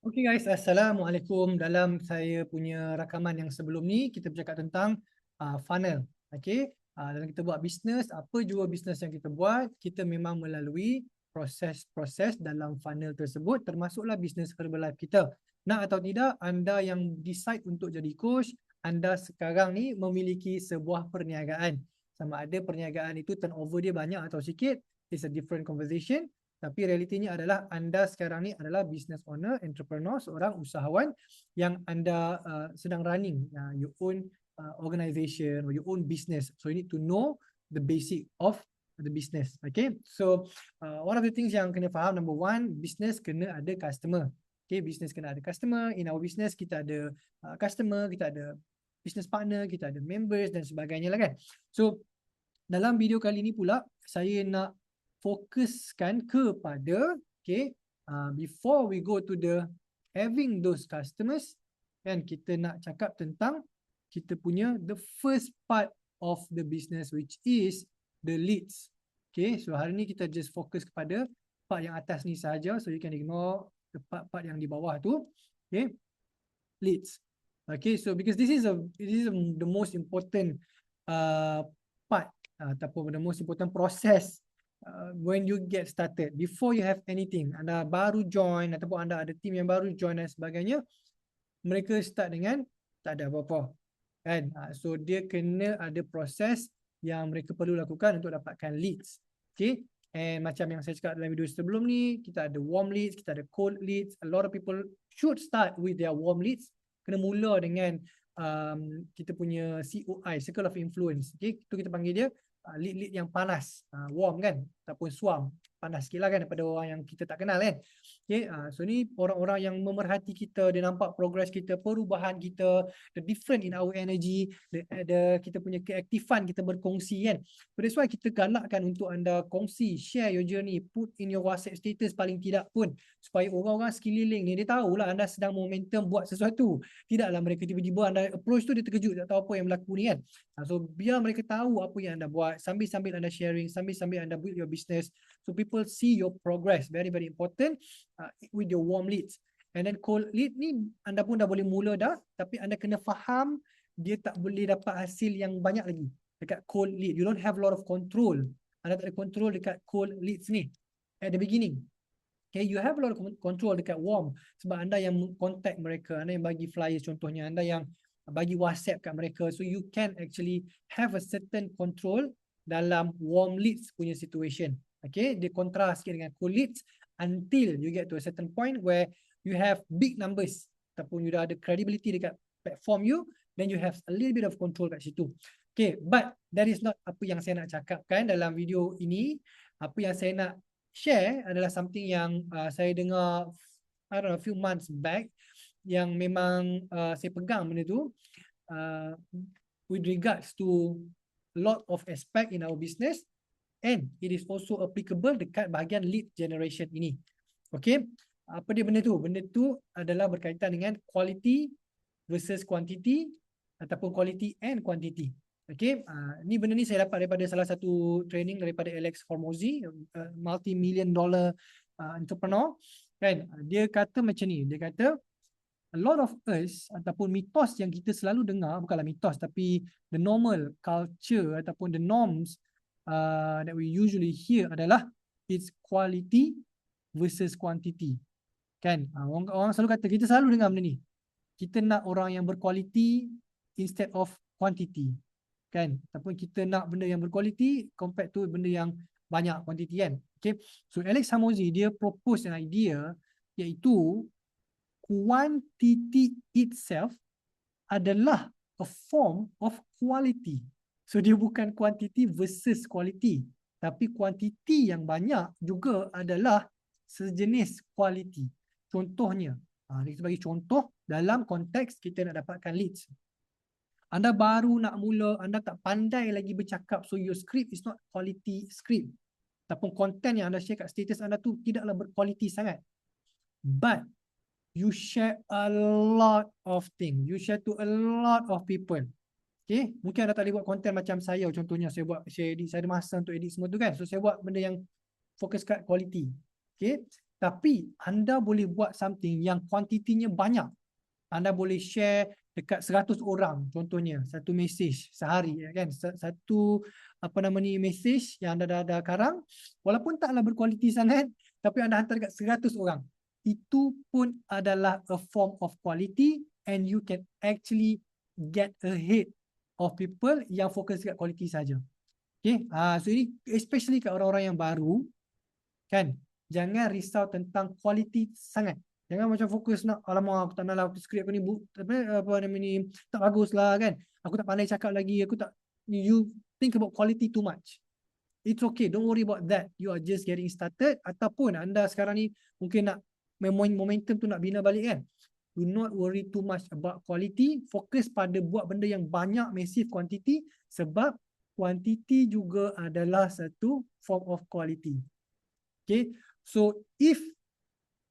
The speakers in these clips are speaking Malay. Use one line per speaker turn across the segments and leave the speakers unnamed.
Okay guys, Assalamualaikum. Dalam saya punya rakaman yang sebelum ni, kita bercakap tentang funnel. Okay, dalam kita buat bisnes, apa jua bisnes yang kita buat, kita memang melalui proses-proses dalam funnel tersebut, termasuklah bisnes Herbalife kita. Nak atau tidak, anda yang decide untuk jadi coach, anda sekarang ni memiliki sebuah perniagaan. Sama ada perniagaan itu turnover dia banyak atau sikit, it's a different conversation. Tapi realitinya adalah anda sekarang ni adalah business owner, entrepreneur, seorang usahawan yang anda sedang running your own organization or your own business. So you need to know the basic of the business. Okay, so one of the things yang kena faham, number one, business kena ada customer. Okay, business kena ada customer. In our business kita ada customer, kita ada business partner, kita ada members dan sebagainya lah kan. So dalam video kali ni pula saya nak fokuskan kepada before we go to the having those customers, kan, kita nak cakap tentang kita punya the first part of the business, which is the leads. Okay, so hari ni kita just fokus kepada part yang atas ni sahaja, so you can ignore the part-part yang di bawah tu. Okay, leads. Okay, so because this is the most important part ataupun the most important process when you get started. Before you have anything, anda baru join ataupun anda ada team yang baru join dan sebagainya, mereka start dengan tak ada apa-apa, kan. So dia kena ada proses yang mereka perlu lakukan untuk dapatkan leads. Okay, and macam yang saya cakap dalam video sebelum ni, kita ada warm leads, kita ada cold leads. A lot of people should start with their warm leads. Kena mula dengan kita punya COI, Circle of Influence. Okay, itu kita panggil dia lead-lead yang panas, warm kan, ataupun swarm, panas sikit lah kan daripada orang yang kita tak kenal kan. Okay, so ni orang-orang yang memerhati kita, dia nampak progress kita, perubahan kita, the different in our energy, kita punya keaktifan kita berkongsi kan. So that's why kita galakkan untuk anda kongsi, share your journey, put in your WhatsApp status paling tidak pun, supaya orang-orang sekeliling ni dia tahulah anda sedang momentum buat sesuatu. Tidaklah mereka tiba-tiba anda approach tu dia terkejut tak tahu apa yang berlaku ni kan. So biar mereka tahu apa yang anda buat, sambil-sambil anda sharing, sambil-sambil anda build your business, so people see your progress. Very very important with your warm leads. And then cold lead ni anda pun dah boleh mula dah, tapi anda kena faham dia tak boleh dapat hasil yang banyak lagi dekat cold lead. You don't have a lot of control. Anda tak ada control dekat cold leads ni at the beginning. Okay, you have a lot of control dekat warm sebab anda yang contact mereka, anda yang bagi flyers contohnya, anda yang bagi WhatsApp kat mereka. So you can actually have a certain control dalam warm leads punya situation. Okay, dia kontra sikit dengan cold leads until you get to a certain point where you have big numbers ataupun you dah ada credibility dekat platform you, then you have a little bit of control kat situ. Okay, but that is not apa yang saya nak cakapkan dalam video ini. Apa yang saya nak share adalah something yang saya dengar I don't know, a few months back, yang memang saya pegang benda tu with regards to a lot of aspect in our business, and it is also applicable dekat bahagian lead generation ini. Okay, apa dia benda tu? Benda tu adalah berkaitan dengan quality versus quantity ataupun quality and quantity. Okay, ni benda ni saya dapat daripada salah satu training daripada Alex Hormozi, multi-million dollar entrepreneur, kan. Dia kata macam ni, dia kata a lot of us ataupun mitos yang kita selalu dengar, bukanlah mitos tapi the normal culture ataupun the norms that we usually hear adalah it's quality versus quantity, kan. Orang selalu kata, kita selalu dengar benda ni, kita nak orang yang berkualiti instead of quantity, kan, ataupun kita nak benda yang berkualiti compared to benda yang banyak quantity kan. Okay, so Alex Hormozi dia propose an idea, iaitu quantity itself adalah a form of quality. So dia bukan quantity versus quality, tapi quantity yang banyak juga adalah sejenis quality. Contohnya, kita bagi contoh dalam konteks kita nak dapatkan leads. Anda baru nak mula, anda tak pandai lagi bercakap, so your script is not quality script, ataupun konten yang anda share kat status anda tu tidaklah berkualiti sangat. But you share a lot of things, you share to a lot of people. Okay, mungkin anda tak boleh buat konten macam saya, contohnya saya buat, saya edit, saya ada masa untuk edit semua tu kan. So saya buat benda yang fokus kat quality. Okay, Tapi anda boleh buat something yang kuantitinya banyak. Anda boleh share dekat 100 orang contohnya, satu message sehari kan, satu apa nama ni message yang anda dah karang, walaupun taklah berkualiti sangat, tapi anda hantar dekat 100 orang. Itu pun adalah a form of quality and you can actually get ahead of people yang fokus dekat quality saja. Okay, so ini especially kat orang-orang yang baru kan, jangan risau tentang quality sangat. Jangan macam fokus nak, alamak aku tak nak lah, skrip aku ni apa nama ni tak bagus lah kan, aku tak pandai cakap lagi, aku tak, you think about quality too much. It's okay, don't worry about that. You are just getting started. Ataupun anda sekarang ni mungkin nak momentum tu nak bina balik kan, do not worry too much about quality. Fokus pada buat benda yang banyak, massive quantity, sebab quantity juga adalah satu form of quality. Okay, so if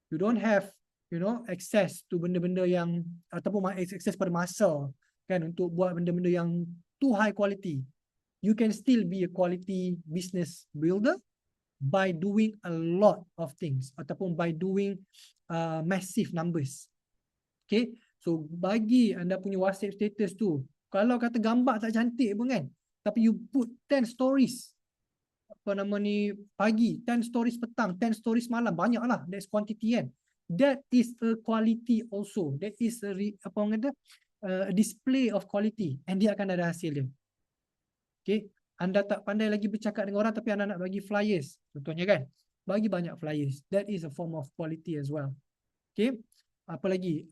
you don't have access to benda-benda yang ataupun access pada masa kan untuk buat benda-benda yang too high quality, you can still be a quality business builder by doing a lot of things ataupun by doing massive numbers. Okay, so bagi anda punya WhatsApp status tu, kalau kata gambar tak cantik pun kan, tapi you put 10 stories apa nama ni pagi, 10 stories petang, 10 stories malam, banyak lah, that's quantity kan. That is a quality also. That is a apa orang kata, a display of quality, and dia akan ada hasil dia. Okay, anda tak pandai lagi bercakap dengan orang tapi anda nak bagi flyers contohnya kan, bagi banyak flyers, that is a form of quality as well. Okay, apa lagi,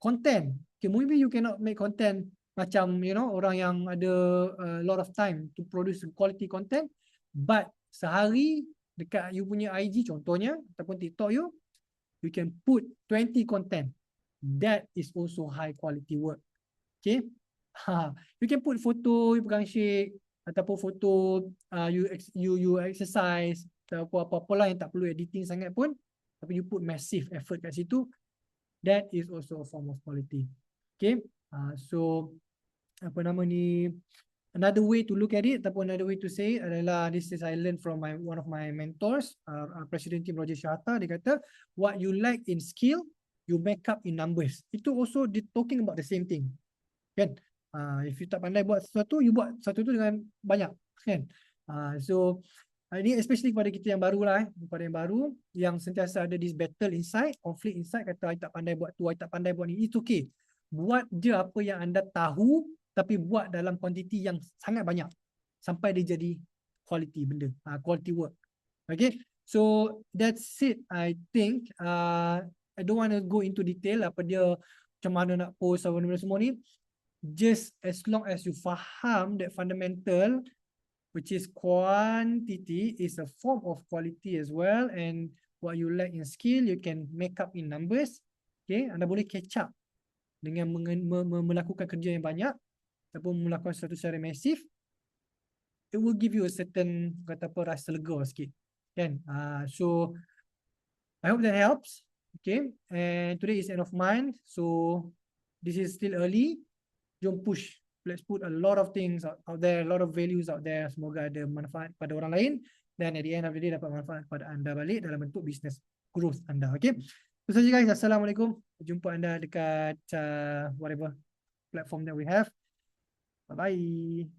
content. Okay, maybe you cannot make content macam orang yang ada a lot of time to produce quality content, but sehari dekat you punya IG contohnya ataupun TikTok you can put 20 content. That is also high quality work. Okay, you can put foto you pegang shake ataupun foto you exercise ataupun apa-apa lah yang tak perlu editing sangat pun, tapi you put massive effort kat situ, that is also a form of quality. Okay, so apa nama ni, another way to look at it ataupun another way to say it adalah, this is I learned from one of my mentors, President Team Roger Shahata. Dia kata, what you lack in skill, you make up in numbers. Itu also talking about the same thing. Kan? If you tak pandai buat sesuatu, you buat sesuatu tu dengan banyak. Kan? So, ini especially kepada kita yang baru lah, kepada yang baru, yang sentiasa ada this battle inside, conflict inside, kata I tak pandai buat tu, I tak pandai buat ni. It's okay. Buat je apa yang anda tahu, tapi buat dalam kuantiti yang sangat banyak sampai dia jadi quality benda, quality work. Okay, so that's it. I think I don't want to go into detail apa dia, macam mana nak post apa benda semua ni. Just as long as you faham that fundamental, which is quantity is a form of quality as well, and what you lack in skill you can make up in numbers. Okay, anda boleh catch up dengan melakukan kerja yang banyak ataupun melakukan sesuatu secara masif. It will give you a certain, kata apa, rasa lega sikit kan. So I hope that helps. Okay, and today is end of month, so this is still early. Jom push, let's put a lot of things out there, a lot of values out there. Semoga ada manfaat pada orang lain, dan at the end of the day dapat manfaat pada anda balik dalam bentuk business growth anda. Okay, itu saja guys. Assalamualaikum, jumpa anda dekat whatever platform that we have. Bye bye.